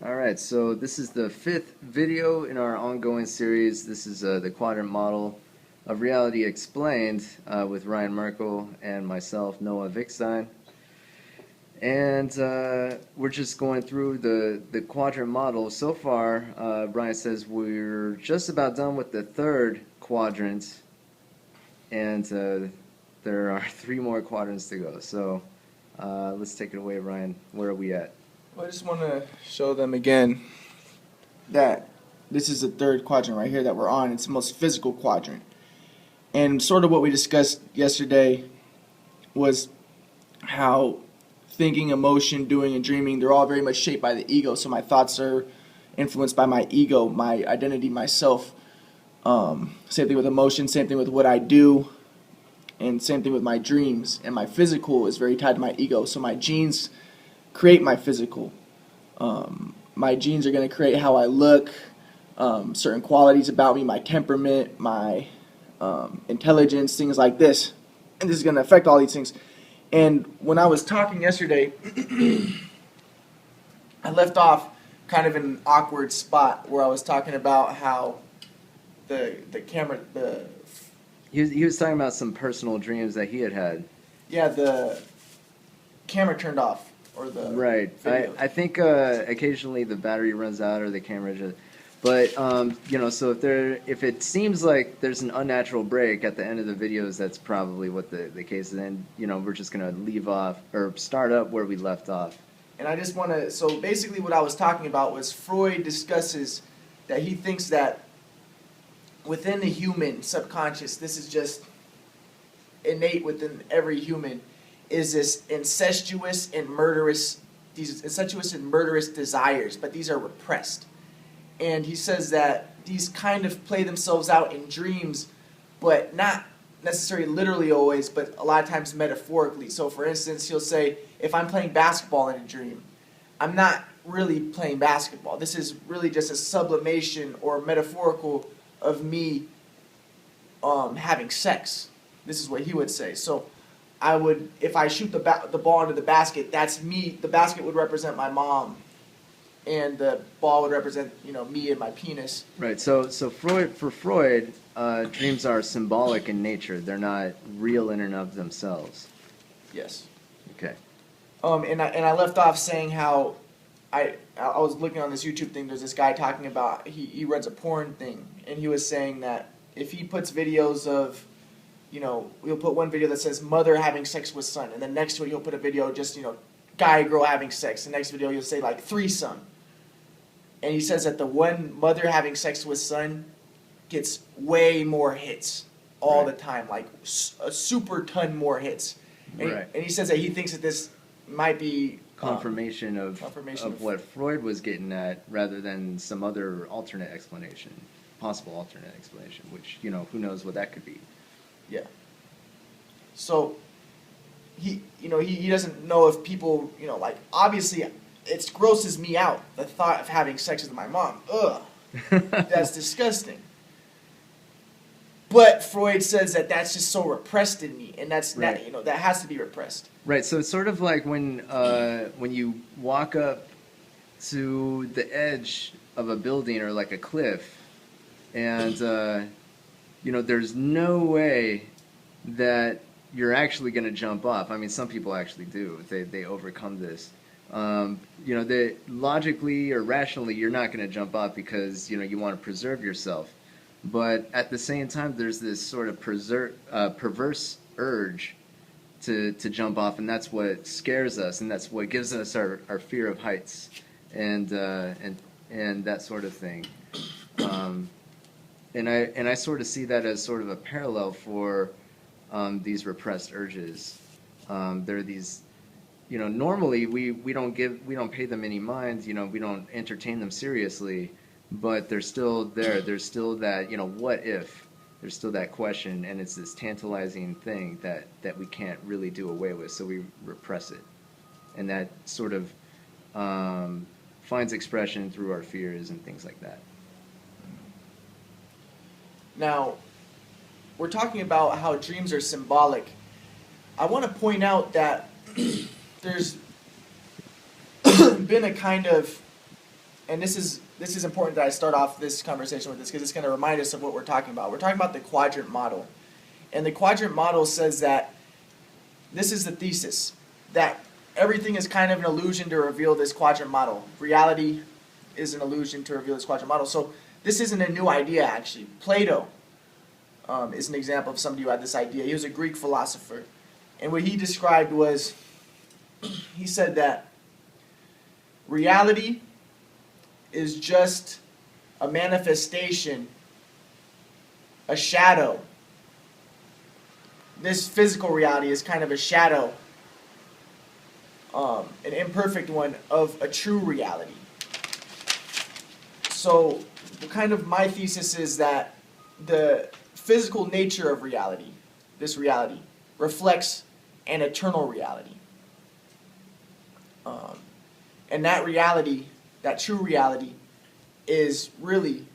All right, so this is the fifth video in our ongoing series. This is the Quadrant model of reality explained with Ryan Merkel and myself, Noah Vickstein. And we're just going through the quadrant model. So far, Brian says we're just about done with the third quadrant, and there are three more quadrants to go. So let's take it away, Ryan. Where are we at? Well, I just want to show them again that this is the third quadrant right here that we're on. It's the most physical quadrant. And sort of what we discussed yesterday was how thinking, emotion, doing, and dreaming, they're all very much shaped by the ego. So my thoughts are influenced by my ego, my identity, myself. Same thing with emotion, same thing with what I do, and same thing with my dreams. And my physical is very tied to my ego. So my genes create my physical. My genes are going to create how I look, certain qualities about me, my temperament, my intelligence, things like this. And this is going to affect all these things. And when I was talking yesterday, I left off kind of in an awkward spot where I was talking about how the camera, He was talking about some personal dreams that he had had. yeah, the camera turned off. Or the Right. video. I think occasionally the battery runs out or the camera just. But so if it seems like there's an unnatural break at the end of the videos, that's probably what the case is. And we're just gonna leave off or start up where we left off. And I just want to, so basically what I was talking about was Freud discusses that he thinks that within the human subconscious, this is just innate within every human, is this incestuous and murderous desires, but these are repressed. And he says that these kind of play themselves out in dreams, but not necessarily literally always, but a lot of times metaphorically. So for instance, he'll say, if I'm playing basketball in a dream, I'm not really playing basketball. This is really just a sublimation or metaphorical of me having sex. This is what he would say. So I would, if I shoot the ball into the basket, that's me. The basket would represent my mom, and the ball would represent me and my penis. Right. So Freud, dreams are symbolic in nature. They're not real in and of themselves. Yes. Okay. And I left off saying how I was looking on this YouTube thing. There's this guy talking about he runs a porn thing, and he was saying that if he puts videos of he'll put one video that says mother having sex with son, and then next to it he'll put a video just, guy, girl having sex. The next video he'll say like threesome. And he says that the one mother having sex with son gets way more hits all the time, like a super ton more hits. And he says that he thinks that this might be confirmation of what Freud was getting at rather than some other alternate explanation, possible alternate explanation, which, who knows what that could be. Yeah. So he doesn't know if people, like, obviously it grosses me out, the thought of having sex with my mom. Ugh. That's disgusting. But Freud says that that's just so repressed in me, and that's right. That has to be repressed. Right. So it's sort of like when you walk up to the edge of a building or like a cliff, and there's no way that you're actually going to jump off. I mean, some people actually do. They overcome this. Logically or rationally, you're not going to jump off because you want to preserve yourself. But at the same time, there's this sort of perverse urge to jump off, and that's what scares us, and that's what gives us our fear of heights and that sort of thing. And I sort of see that as sort of a parallel for these repressed urges. There are these, normally we don't pay them any mind. We don't entertain them seriously, but they're still there. There's still that, what if? There's still that question, and it's this tantalizing thing that we can't really do away with, so we repress it, and that sort of finds expression through our fears and things like that. Now, we're talking about how dreams are symbolic. I want to point out that there's been a kind of and this is important that I start off this conversation with this because it's going to remind us of what we're talking about. We're talking about the quadrant model. And the quadrant model says that this is the thesis, that everything is kind of an illusion to reveal this quadrant model. Reality is an illusion to reveal this quadrant model. So this isn't a new idea, actually. Plato is an example of somebody who had this idea. He was a Greek philosopher. And what he described was, he said that reality is just a manifestation, a shadow. This physical reality is kind of a shadow, an imperfect one of a true reality. So kind of my thesis is that the physical nature of reality, this reality, reflects an eternal reality. And that reality, that true reality, is really,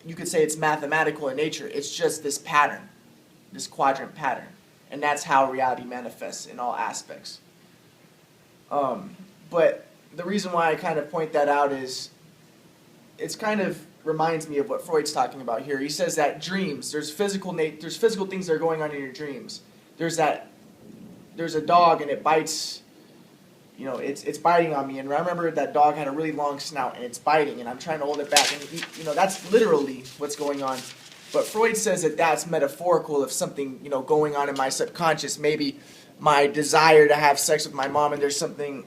you could say it's mathematical in nature. It's just this pattern, this quadrant pattern. And that's how reality manifests in all aspects. But the reason why I kind of point that out is it's kind of reminds me of what Freud's talking about here. He says that dreams, there's physical things that are going on in your dreams. There's a dog and it bites, it's biting on me, and I remember that dog had a really long snout and it's biting and I'm trying to hold it back, and that's literally what's going on. But Freud says that that's metaphorical of something, going on in my subconscious, maybe my desire to have sex with my mom, and there's something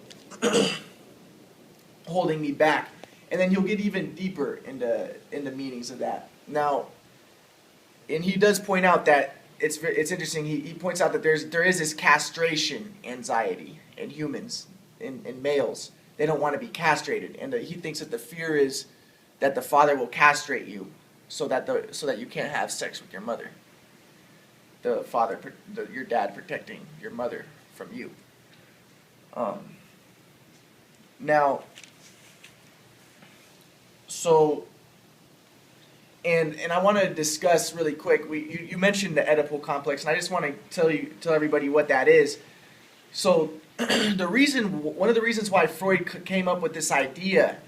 holding me back. And then he'll get even deeper into meanings of that. Now, and he does point out that it's interesting. He points out that there is this castration anxiety in humans, in males. They don't want to be castrated, and he thinks that the fear is that the father will castrate you, so that you can't have sex with your mother. The father, your dad, protecting your mother from you. Now. So, and I want to discuss really quick. You mentioned the Oedipal complex, and I just want to tell everybody what that is. So, one of the reasons why Freud came up with this idea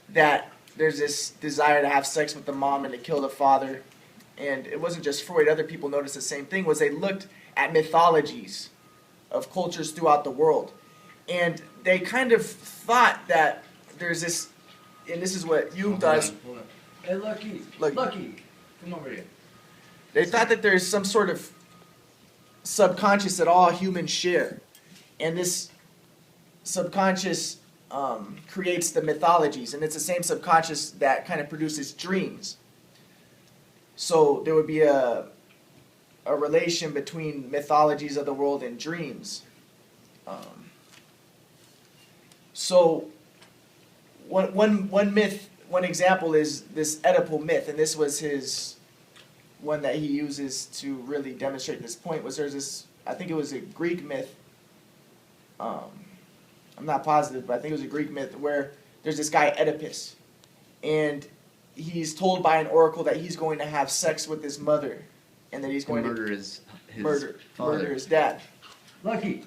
that there's this desire to have sex with the mom and to kill the father, and it wasn't just Freud, other people noticed the same thing, was they looked at mythologies of cultures throughout the world, and they kind of thought that there's this. And this is what Jung does. Hold on. Hey, Lucky, come over here. They thought that there's some sort of subconscious that all humans share. And this subconscious creates the mythologies. And it's the same subconscious that kind of produces dreams. So there would be a relation between mythologies of the world and dreams. So one myth, one example is this Oedipal myth, and this was his one that he uses to really demonstrate this point. There's this, I think it was a Greek myth. I'm not positive, but I think it was a Greek myth where there's this guy Oedipus, and he's told by an oracle that he's going to have sex with his mother, and that he's going to murder his murder his dad. Lucky,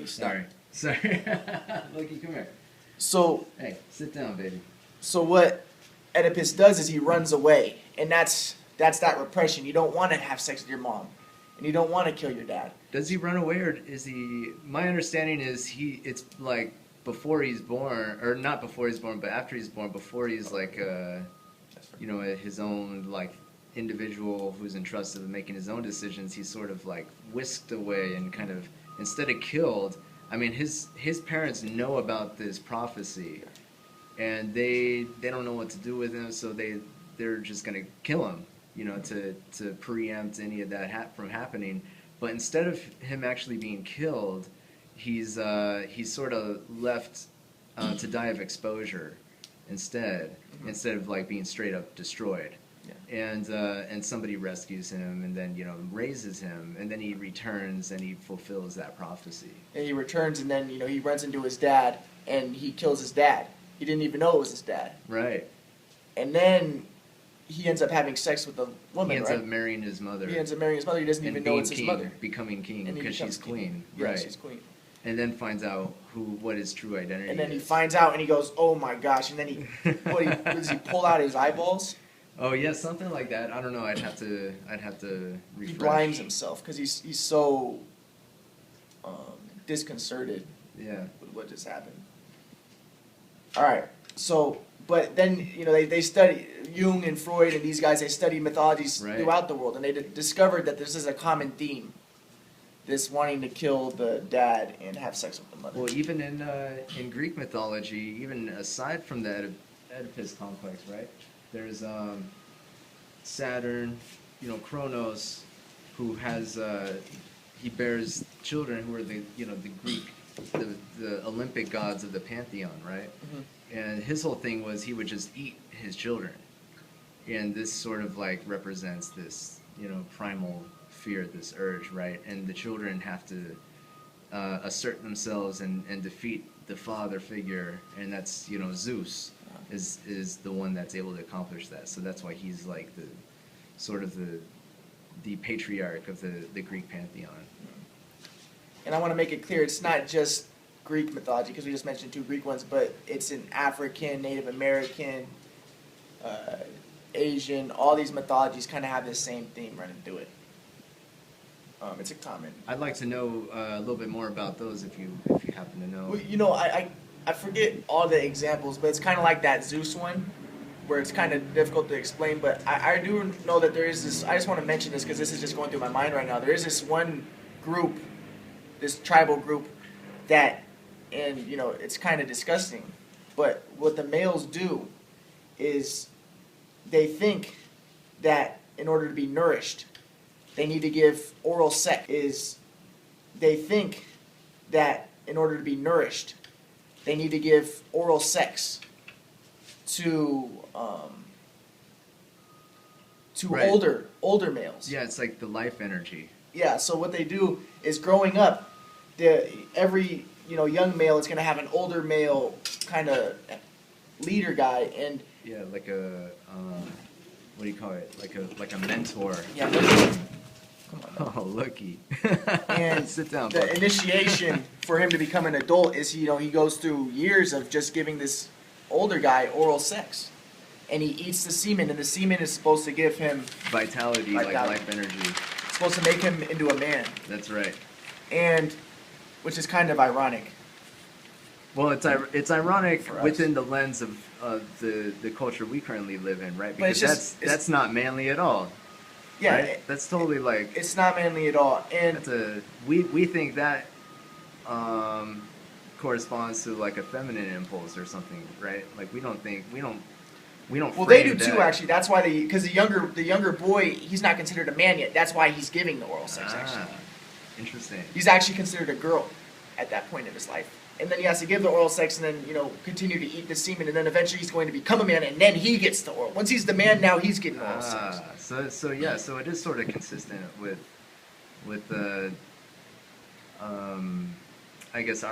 stop. Sorry. Lucky, come here. So, hey, sit down, baby. So what Oedipus does is he runs away, and that's that repression. You don't want to have sex with your mom, and you don't want to kill your dad. Does he run away, or is he? My understanding is it's like before he's born, or not before he's born, but after he's born, before he's like his own like individual who's entrusted with making his own decisions. He's sort of like whisked away and kind of instead of killed. I mean, his parents know about this prophecy, and they don't know what to do with him, so they're just gonna kill him, to preempt any of that from happening. But instead of him actually being killed, he's sort of left to die of exposure instead of like being straight up destroyed. Yeah. And somebody rescues him and then raises him, and then he returns and he fulfills that prophecy. And he returns and then he runs into his dad and he kills his dad. He didn't even know it was his dad. Right. And then he ends up having sex with the woman. He ends up marrying his mother. He ends up marrying his mother. He doesn't even know it's his mother. Becoming king because she's queen. Yeah, right. she's queen. and then finds out what his true identity is. And then he finds out and he goes, "Oh my gosh!" And then does he pull out his eyeballs? Oh yeah, something like that. I don't know. I'd have to refresh. He blinds himself because he's so disconcerted. Yeah. With what just happened. All right. So, but then they study Jung and Freud and these guys. They study mythologies throughout the world, and they discovered that this is a common theme. This wanting to kill the dad and have sex with the mother. Well, even in Greek mythology, even aside from the Oedipus complex, right? There's Saturn, Kronos, who has he bears children who are the Greek, the Olympic gods of the pantheon, right? Mm-hmm. And his whole thing was he would just eat his children, and this sort of like represents this primal fear, this urge, right? And the children have to assert themselves and defeat the father figure, and that's Zeus is the one that's able to accomplish that. So that's why he's like the sort of the patriarch of the Greek pantheon. And I want to make it clear, it's not just Greek mythology, because we just mentioned 2 Greek ones, but it's in African, Native American, Asian. All these mythologies kind of have the same theme running through it. It's a common. I'd like to know a little bit more about those if you happen to know. Well, I forget all the examples, but it's kind of like that Zeus one, where it's kind of difficult to explain. But I do know that there is this. I just want to mention this because this is just going through my mind right now. There is this one group, this tribal group, that, and it's kind of disgusting. But what the males do is they think that in order to be nourished, they need to give oral sex. They think that in order to be nourished, they need to give oral sex to older males. Yeah, it's like the life energy. Yeah, so what they do is growing up, every young male is going to have an older male kind of leader guy, and yeah, like a what do you call it? Like a mentor. Yeah. Come on. Oh, looky. And sit down. The buddy. initiation for him to become an adult is he goes through years of just giving this older guy oral sex, and he eats the semen, and the semen is supposed to give him vitality, like life energy. It's supposed to make him into a man. That's right. And which is kind of ironic. Well, it's ironic within the lens of the culture we currently live in, right? Because that's not manly at all. Yeah, right? That's totally like it's not manly at all, and we think that corresponds to like a feminine impulse or something, right? Like we don't. Well, they do too, actually. That's why because the younger boy, he's not considered a man yet. That's why he's giving the oral sex. Actually, interesting. He's actually considered a girl at that point in his life. And then he has to give the oral sex and then, continue to eat the semen, and then eventually he's going to become a man, and then he gets the oral. Once he's the man, now he's getting oral sex. So it is sort of consistent with the, I guess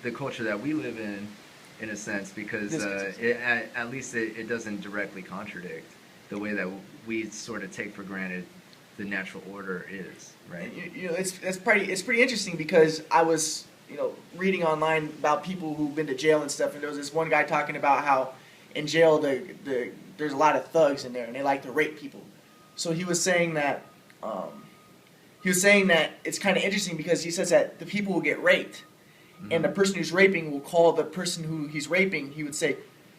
the culture that we live in a sense, because at least it doesn't directly contradict the way that we sort of take for granted the natural order is, right? It's pretty interesting because I was reading online about people who've been to jail and stuff, and there was this one guy talking about how in jail there's a lot of thugs in there and they like to rape people. So he was saying that it's kind of interesting because he says that the people will get raped, mm-hmm. and the person who's raping will call the person who he's raping. He would say,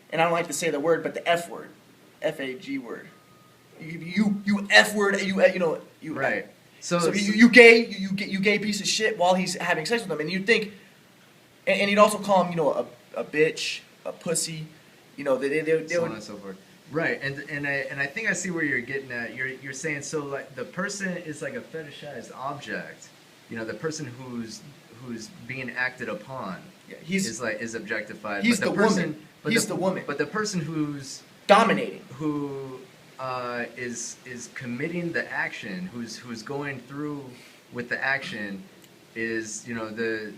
and I don't like to say the word, but the F word, F-A-G word. You F word. You right. So you gay piece of shit while he's having sex with them, and you'd think, and he'd also call him a bitch, a pussy, they so on and so forth. Right, and I think I see where you're getting at. You're saying so like the person is like a fetishized object, the person who's being acted upon. Yeah, is objectified. He's but the woman. He's the woman. But the person who's dominating, who is committing the action, who's going through with the action, is the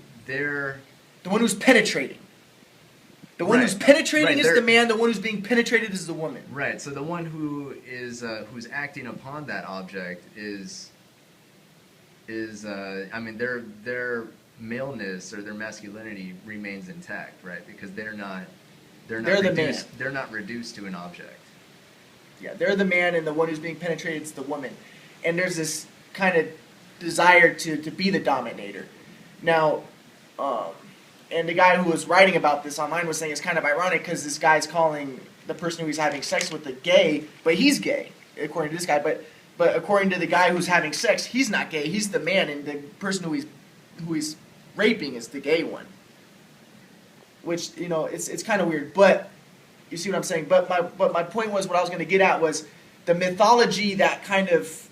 one who's penetrating. The one who's penetrating is the man. The one who's being penetrated is the woman. Right. So the one who is who's acting upon that object is I mean they're maleness or their masculinity remains intact, right? Because they're They're not the reduced man. they're not reduced to an object. Yeah, they're the man, and the one who's being penetrated is the woman. And there's this kind of desire to be the dominator. Now, um, and the guy who was writing about this online was saying it's kind of ironic because this guy's calling the person who he's having sex with a gay, but he's gay, according to this guy. But according to the guy who's having sex, he's not gay. He's the man, and the person who he's raping is the gay one. Which, it's kind of weird, but you see what I'm saying? But my point was, what I was going to get at was the mythology that kind of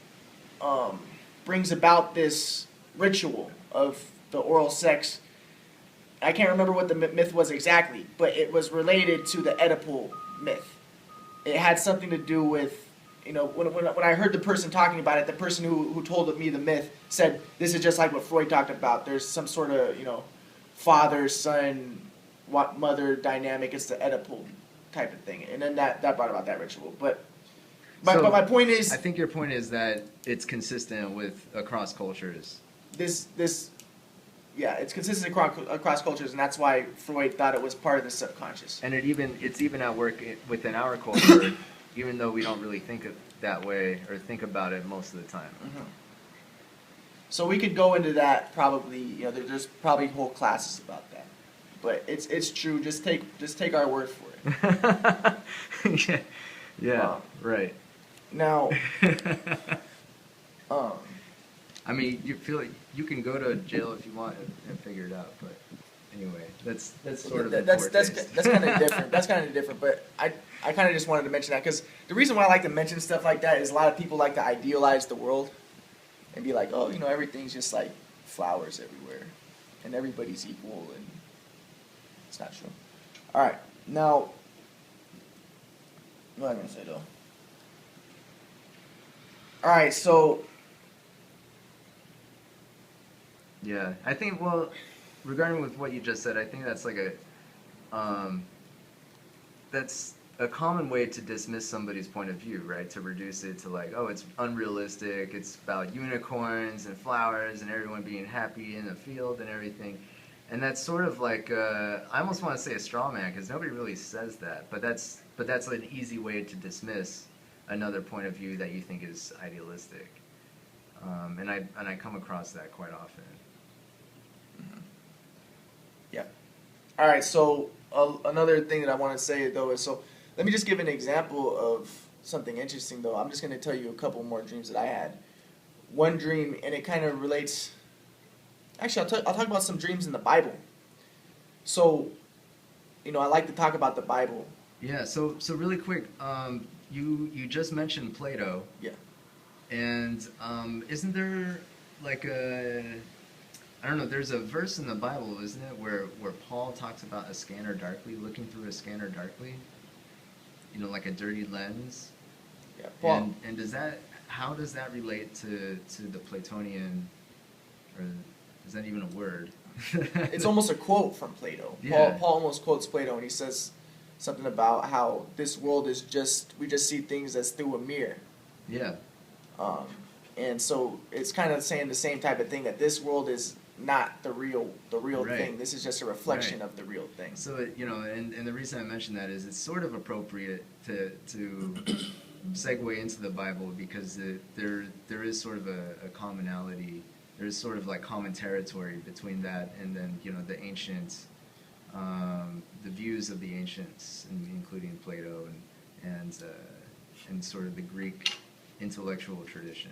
brings about this ritual of the oral sex. I can't remember what the myth was exactly, but it was related to the Oedipal myth. It had something to do with, when I heard the person talking about it, the person who told me the myth said, this is just like what Freud talked about. There's some sort of, father, son, mother dynamic. It's the Oedipal type of thing. And then that brought about that ritual. But my point is, I think your point is that it's consistent with across cultures. It's consistent across cultures, and that's why Freud thought it was part of the subconscious. And it's even at work within our culture, even though we don't really think of that way or think about it most of the time. Mm-hmm. So we could go into that probably. There's probably whole classes about that, but it's true. Just take our word for it. yeah, right. Now, I mean, you feel like you can go to jail if you want and figure it out, but anyway, that's sort of that's kind of different. That's kind of different, but I kind of just wanted to mention that because the reason why I like to mention stuff like that is a lot of people like to idealize the world and be like, oh, everything's just like flowers everywhere and everybody's equal, and it's not true. All right, now, what am I gonna say though? All right, so. Yeah, I think, regarding with what you just said, I think that's like that's a common way to dismiss somebody's point of view, right? To reduce it to like, oh, it's unrealistic, it's about unicorns and flowers and everyone being happy in the field and everything. And that's sort of like, I almost want to say a straw man, because nobody really says that, but that's an easy way to dismiss another point of view that you think is idealistic. And I come across that quite often. Yeah. All right. So another thing that I want to say though is, so let me just give an example of something interesting though. I'm just going to tell you a couple more dreams that I had. One dream, and it kind of relates. Actually, I'll talk about some dreams in the Bible. So, I like to talk about the Bible. Yeah. So really quick, you just mentioned Plato. Yeah. And isn't there like I don't know, there's a verse in the Bible, isn't it, where Paul talks about a scanner darkly, looking through a scanner darkly? Like a dirty lens. Yeah, Paul. And how does that relate to the Platonian, or is that even a word? It's almost a quote from Plato. Yeah. Paul almost quotes Plato, and he says something about how this world is we just see things as through a mirror. Yeah. And so it's kind of saying the same type of thing, that this world is not the real Right. thing. This is just a reflection Right. of the real thing. So and the reason I mention that is it's sort of appropriate to segue into the Bible, because there is sort of a commonality. There's sort of like common territory between that and then the ancient, the views of the ancients, including Plato and sort of the Greek intellectual tradition.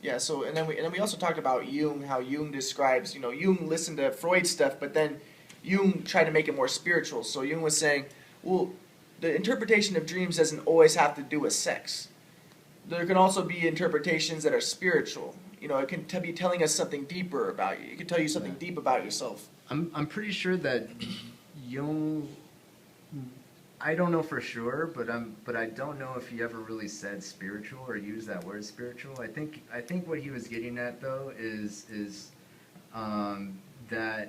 Yeah. So and then we also talked about Jung, how Jung describes, Jung listened to Freud's stuff, but then Jung tried to make it more spiritual. So Jung was saying, well, the interpretation of dreams doesn't always have to do with sex. There can also be interpretations that are spiritual. It can be telling us something deeper about you. It can tell you something deep about yourself. I'm pretty sure that Jung, I don't know for sure, but I don't know if he ever really said spiritual or used that word spiritual. I think what he was getting at though is that,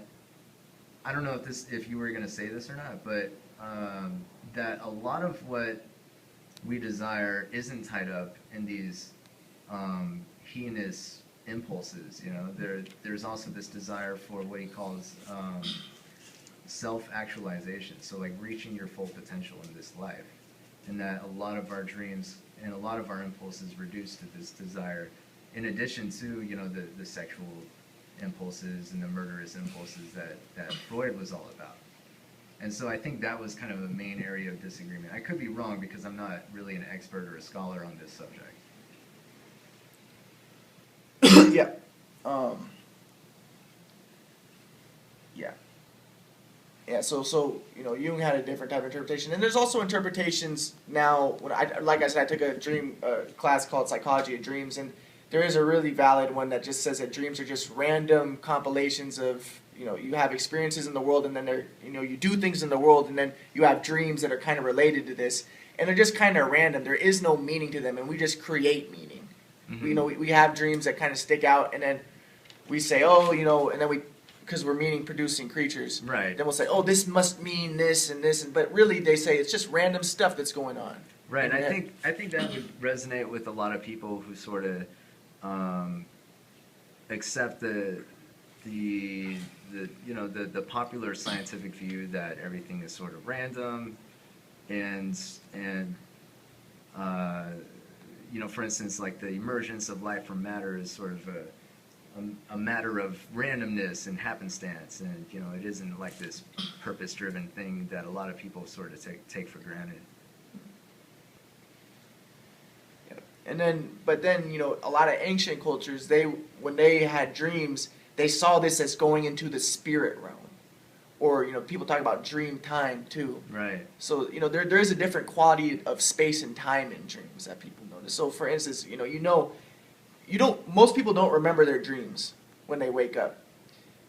I don't know if you were going to say this or not, but that a lot of what we desire isn't tied up in these heinous impulses. You know, there's also this desire for what he calls self-actualization. So like reaching your full potential in this life, and that a lot of our dreams and a lot of our impulses reduce to this desire, in addition to, you know, the sexual impulses and the murderous impulses that Freud was all about. And so I think that was kind of a main area of disagreement. I could be wrong because I'm not really an expert or a scholar on this subject. Yeah. Yeah. Yeah, so you know, Jung had a different type of interpretation, and there's also interpretations now. Like I said, I took a dream class called Psychology of Dreams, and there is a really valid one that just says that dreams are just random compilations of, you know, you have experiences in the world, and then you do things in the world, and then you have dreams that are kind of related to this, and they're just kind of random. There is no meaning to them, and we just create meaning. Mm-hmm. We have dreams that kind of stick out, and then we say, oh, you know, and then because we're meaning producing creatures. Right. Then we'll say, oh, this must mean this and this, but really they say it's just random stuff that's going on. Right. And I think that would resonate with a lot of people who sort of accept the you know, the popular scientific view that everything is sort of random, and you know, for instance, like the emergence of life from matter is sort of a matter of randomness and happenstance, and you know, it isn't like this purpose-driven thing that a lot of people sort of take for granted. And then, you know, a lot of ancient cultures, when they had dreams, they saw this as going into the spirit realm, or, you know, people talk about dream time too. Right. So, you know, there is a different quality of space and time in dreams that people notice. So, for instance, most people don't remember their dreams when they wake up,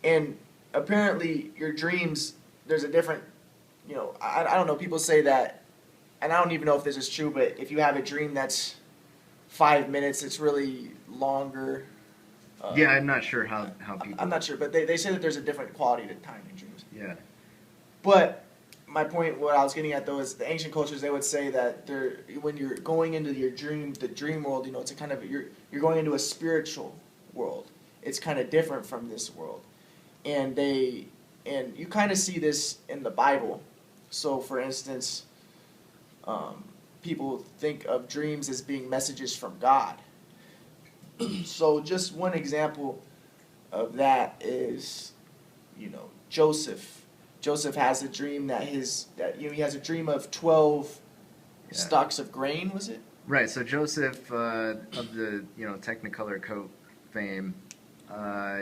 and apparently your dreams, there's a different, you know, I don't know, people say that, and I don't even know if this is true, but if you have a dream that's 5 minutes, it's really longer. Yeah, I'm not sure how people... I'm not sure, but they say that there's a different quality to time in dreams. Yeah. But my point, what I was getting at though, is the ancient cultures, they would say that when you're going into your dream, the dream world, you know, it's a kind of, you're going into a spiritual world. It's kind of different from this world. And you kind of see this in the Bible. So for instance, people think of dreams as being messages from God. So just one example of that is, you know, Joseph. Joseph has a dream he has a dream of 12 stalks of grain, was it? Right. So Joseph of the, you know, Technicolor coat fame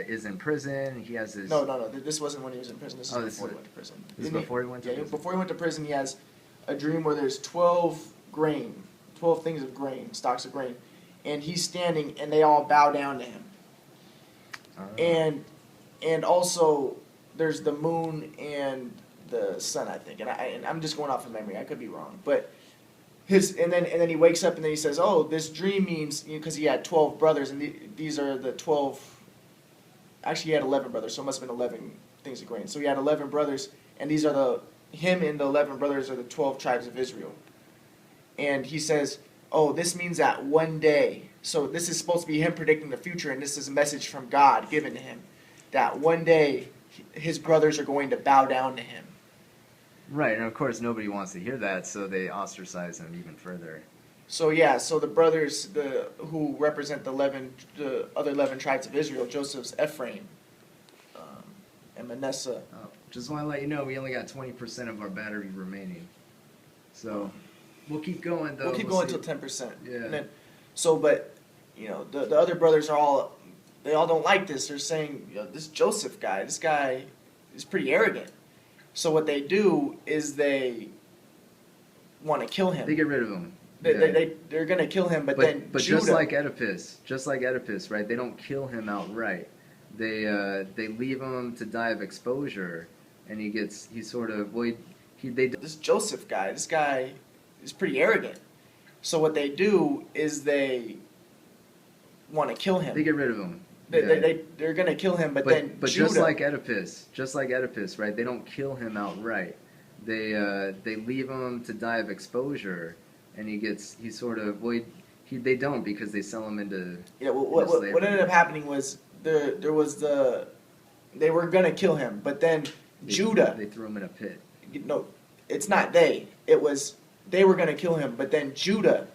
is in prison. He has his... No. This wasn't when he was in prison. This is before he went to prison. This is before he went to prison? Yeah, before he went to prison, he has a dream where there's 12 things of grain, stalks of grain, and he's standing, and they all bow down to him. And also, there's the moon and the sun, I think, and I'm just going off of memory. I could be wrong, but and then he wakes up and then he says, "Oh, this dream means," because he had 12 brothers, and these are the 12. Actually, he had 11 brothers, so it must have been 11 things of grain. So he had 11 brothers, and these are him and the 11 brothers are the 12 tribes of Israel. And he says, "Oh, this means that one day." So this is supposed to be him predicting the future, and this is a message from God given to him, that one day his brothers are going to bow down to him. Right, and of course nobody wants to hear that, so they ostracize him even further. So yeah, so the brothers, who represent the other 11 tribes of Israel, Joseph's Ephraim, and Manasseh. Oh, just want to let you know, we only got 20% of our battery remaining. So we'll keep going though. We'll keep going until 10%. Yeah. And then, but you know, the other brothers they all don't like this. They're saying, you know, this Joseph guy, this guy is pretty arrogant. So what they do is they want to kill him. They get rid of him. They're going to kill him, but then But Judah, just like Oedipus, right? They don't kill him outright. They leave him to die of exposure, and this Joseph guy, this guy is pretty arrogant. So what they do is they want to kill him. They get rid of him. They're going to kill him, but then But Judah, just like Oedipus, right? They don't kill him outright. They leave him to die of exposure, and They don't, because they sell him into Yeah. Well, slavery. what ended up happening was there was they were gonna kill him, but then Judah. They threw him in a pit. No, it's not they. It was they were gonna kill him, but then Judah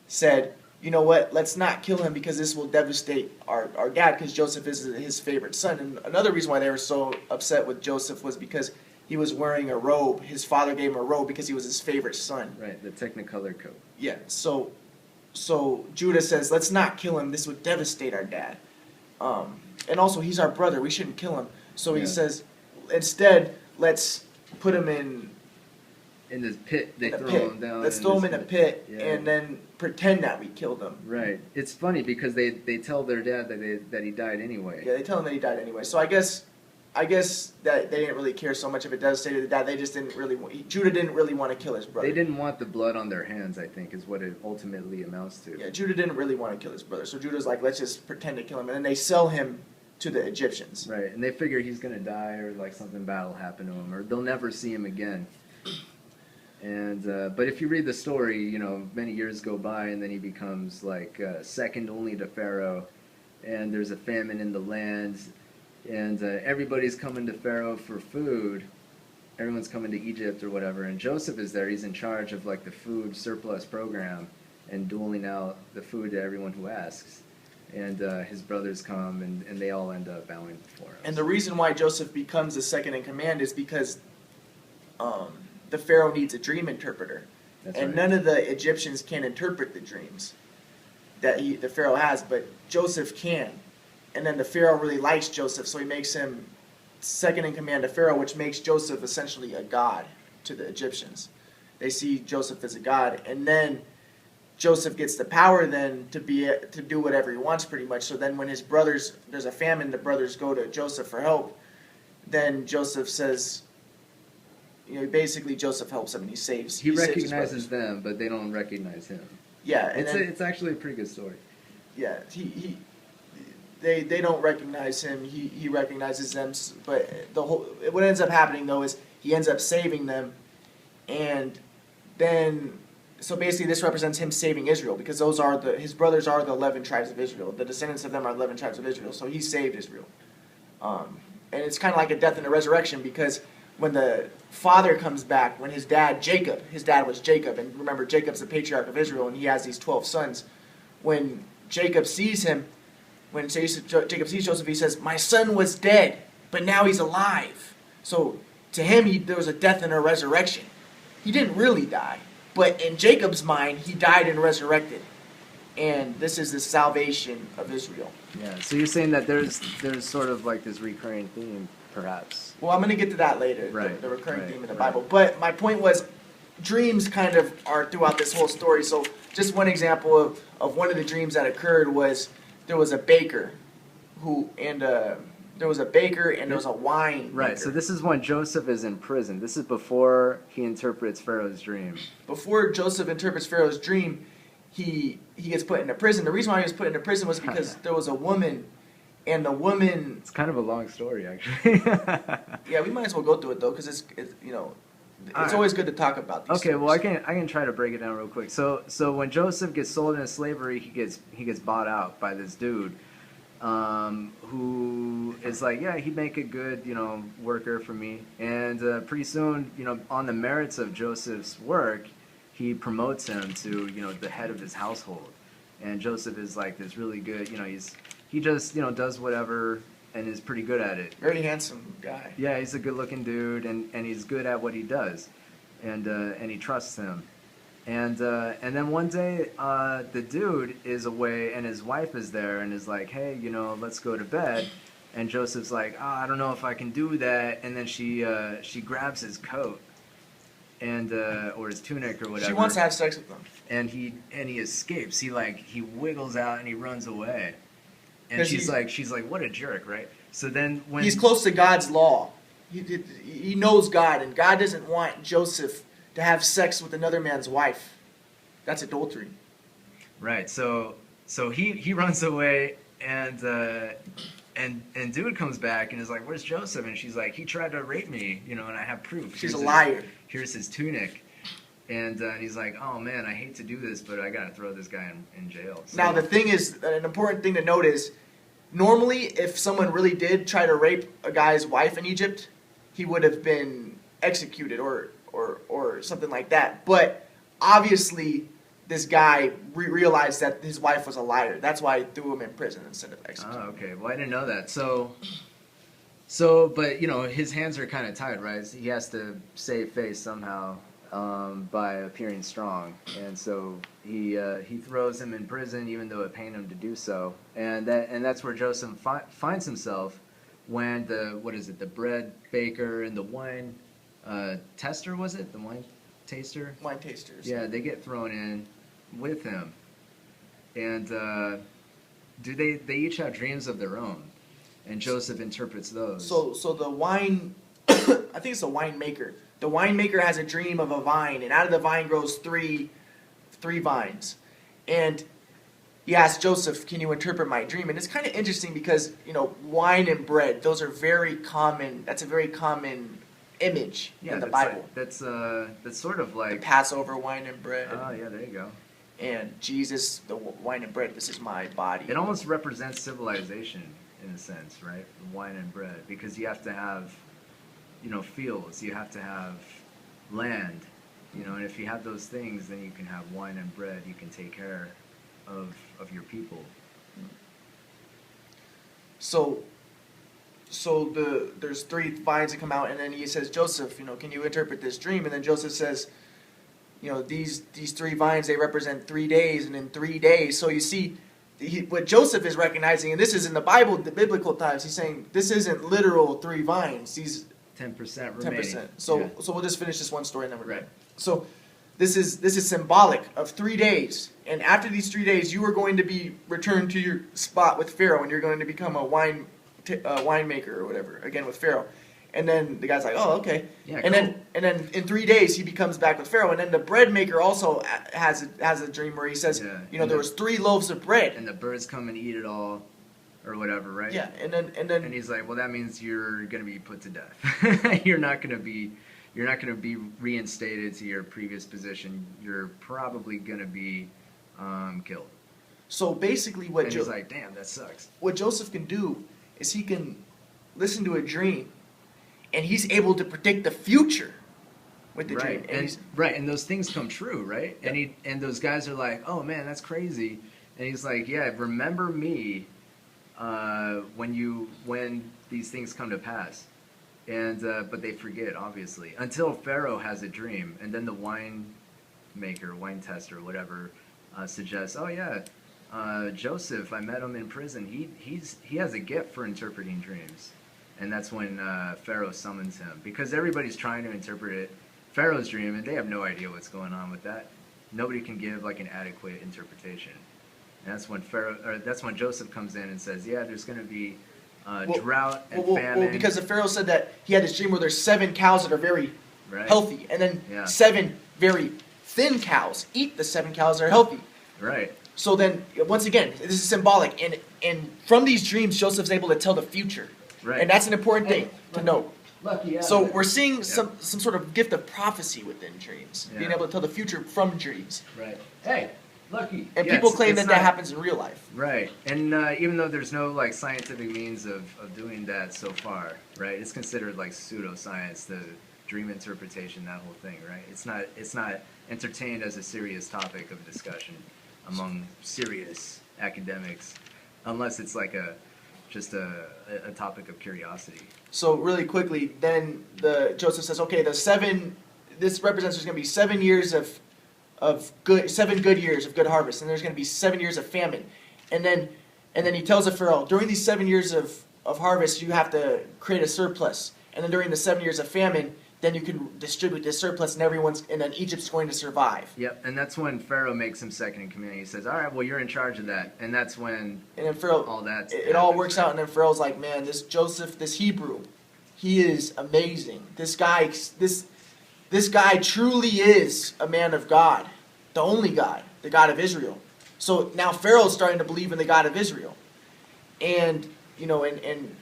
said, you know what? Let's not kill him because this will devastate our dad, because Joseph is his favorite son. And another reason why they were so upset with Joseph was because he was wearing a robe. His father gave him a robe because he was his favorite son. Right, the Technicolor coat. Yeah. So Judah says, let's not kill him. This would devastate our dad. And also, he's our brother. We shouldn't kill him. So he says, instead, let's put him in this pit. They throw him down. Let's throw him in a pit and then pretend that we killed him. Right. It's funny because they tell their dad that he died anyway. Yeah, they tell him that he died anyway. So I guess that they didn't really care so much if it does say to the dad. They just didn't really. Judah didn't really want to kill his brother. They didn't want the blood on their hands, I think, is what it ultimately amounts to. Yeah, Judah didn't really want to kill his brother. So Judah's like, let's just pretend to kill him, and then they sell him to the Egyptians. Right, and they figure he's gonna die, or like something bad will happen to him, or they'll never see him again. And but if you read the story, many years go by, and then he becomes like second only to Pharaoh, and there's a famine in the land, and everybody's coming to Pharaoh for food. Everyone's coming to Egypt or whatever, and Joseph is there. He's in charge of like the food surplus program and doling out the food to everyone who asks. And his brothers come, and they all end up bowing before him. And the reason why Joseph becomes the second in command is because the Pharaoh needs a dream interpreter. That's right. None of the Egyptians can interpret the dreams that the Pharaoh has, but Joseph can. And then the Pharaoh really likes Joseph, so he makes him second in command to Pharaoh, which makes Joseph essentially a god to the Egyptians. They see Joseph as a god, and then Joseph gets the power then to do whatever he wants, pretty much. So then when his brothers, there's a famine, the brothers go to Joseph for help. Then Joseph says, basically Joseph helps them and he saves. He recognizes them, but they don't recognize him. Yeah, and it's actually a pretty good story. Yeah, they don't recognize him. He recognizes them, but what ends up happening though is he ends up saving them, and then. So basically, this represents him saving Israel, because his brothers are the 11 tribes of Israel. The descendants of them are 11 tribes of Israel. So he saved Israel, and it's kind of like a death and a resurrection, because when the father comes back, when his dad was Jacob, and remember Jacob's the patriarch of Israel, and he has these 12 sons. When Jacob sees him, when Jacob sees Joseph, he says, "My son was dead, but now he's alive." So to him, there was a death and a resurrection. He didn't really die. But in Jacob's mind, he died and resurrected. And this is the salvation of Israel. Yeah, so you're saying that there's sort of like this recurring theme, perhaps. Well, I'm going to get to that later, right, the recurring theme in the Bible. But my point was, dreams kind of are throughout this whole story. So just one example of one of the dreams that occurred was there was a baker there was a wine maker. Right, so this is when Joseph is in prison. This is before he interprets Pharaoh's dream. Before Joseph interprets Pharaoh's dream, he gets put into prison. The reason why he was put into prison was because there was a woman, and the woman... It's kind of a long story, actually. Yeah, we might as well go through it, though, because it's always good to talk about these Okay, stories. well, I can try to break it down real quick. So when Joseph gets sold into slavery, he gets bought out by this dude, who is like, yeah, he'd make a good, worker for me. And pretty soon, on the merits of Joseph's work, he promotes him to, the head of his household. And Joseph is like this really good, he just, does whatever and is pretty good at it. Very handsome guy. Yeah, he's a good-looking dude, and he's good at what he does. And he trusts him. And then one day, the dude is away, and his wife is there, and is like, hey, let's go to bed. And Joseph's like, oh, I don't know if I can do that. And then she grabs his coat, and or his tunic or whatever. She wants to have sex with him. And he escapes. He wiggles out and he runs away. And she's like, what a jerk, right? So then when he's close to God's law, he knows God, and God doesn't want Joseph to have sex with another man's wife. That's adultery. Right. So he runs away, and dude comes back and is like, where's Joseph? And she's like, he tried to rape me, and I have proof. She's a liar. Here's his tunic. And he's like, oh man, I hate to do this, but I gotta throw this guy in jail. So, Now the thing is, an important thing to note is, normally if someone really did try to rape a guy's wife in Egypt, he would have been executed or something like that. But obviously, this guy realized that his wife was a liar. That's why he threw him in prison instead of executing. Oh, okay. Well, I didn't know that. So, but his hands are kind of tied, right? He has to save face somehow by appearing strong, and so he throws him in prison, even though it pained him to do so. And that's where Joseph finds himself when the bread baker and the wine tester, was it the wine taster? Wine tasters. Yeah, they get thrown in with him, and they each have dreams of their own, and Joseph interprets those. So the wine, I think it's a winemaker. The winemaker has a dream of a vine, and out of the vine grows three vines, and he asks Joseph, "Can you interpret my dream?" And it's kind of interesting because wine and bread; those are very common. That's a very common image in the Bible. That's sort of like the Passover wine and bread. Oh yeah, there you go. And Jesus, the wine and bread. This is my body. It almost represents civilization in a sense, right? Wine and bread, because you have to have, fields. You have to have land, and if you have those things, then you can have wine and bread. You can take care of your people. So there's three vines that come out, and then he says, Joseph, can you interpret this dream? And then Joseph says, these three vines, they represent 3 days, and in 3 days. So you see, what Joseph is recognizing, and this is in the Bible, the biblical times, he's saying this isn't literal 3 vines. These 10% remaining. 10%. So we'll just finish this one story and then we're right. So this is symbolic of 3 days, and after these 3 days, you are going to be returned to your spot with Pharaoh, and you're going to become a winemaker or whatever again with Pharaoh. And then the guy's like, oh, okay. Yeah, and cool. then in 3 days he becomes back with Pharaoh. And then the bread maker also has a dream where he says, there was 3 loaves of bread, and the birds come and eat it all, or whatever, right? Yeah, and then he's like, well, that means you're gonna be put to death. You're not gonna be reinstated to your previous position. You're probably gonna be killed. So basically, he's like, damn, that sucks. What Joseph can do is he can listen to a dream, and he's able to predict the future with the dream. And those things come true, right? Yeah. And those guys are like, oh man, that's crazy. And he's like, yeah, remember me when these things come to pass. And but they forget, obviously, until Pharaoh has a dream, and then the wine tester, whatever, suggests, oh yeah, Joseph, I met him in prison. He has a gift for interpreting dreams. And that's when Pharaoh summons him, because everybody's trying to interpret Pharaoh's dream, and they have no idea what's going on with that. Nobody can give like an adequate interpretation. And that's when Joseph comes in and says, "Yeah, there's going to be drought and famine." Well, because the Pharaoh said that he had this dream where there's 7 cows that are very healthy, and then 7 very thin cows eat the 7 cows that are healthy. Right. So then, once again, this is symbolic, and from these dreams, Joseph's able to tell the future. Right. And that's an important thing to note. Lucky, so we're seeing some sort of gift of prophecy within dreams, being able to tell the future from dreams. Right. Hey, lucky. And people claim that happens in real life. Right. And even though there's no like scientific means of doing that so far, right? It's considered like pseudoscience, the dream interpretation, that whole thing, right? It's not entertained as a serious topic of discussion among serious academics, unless it's like just a topic of curiosity. So really quickly, then Joseph says, okay, this represents there's going to be 7 years of good, 7 good years of good harvest, and there's going to be 7 years of famine, and then he tells the Pharaoh, during these 7 years of harvest, you have to create a surplus, and then during the 7 years of famine, then you can distribute this surplus, and then Egypt's going to survive. Yep, and that's when Pharaoh makes him second in command. He says, all right, well, you're in charge of that. And that's when then Pharaoh, it all works out, and then Pharaoh's like, man, this Joseph, this Hebrew, he is amazing. This guy truly is a man of God, the only God, the God of Israel. So now Pharaoh's starting to believe in the God of Israel. And, and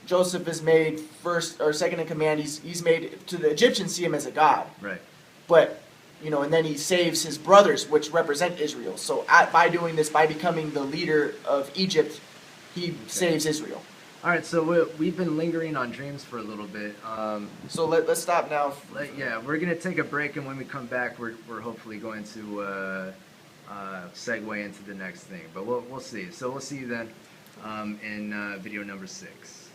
Joseph is made first or second in command. He's made, to the Egyptians, see him as a god. Right. But and then he saves his brothers, which represent Israel. So by doing this, by becoming the leader of Egypt, he saves Israel. All right, so we've been lingering on dreams for a little bit. So let's stop now. Yeah, we're gonna take a break, and when we come back, we're hopefully going to segue into the next thing. But we'll see. So we'll see you then in video number 6.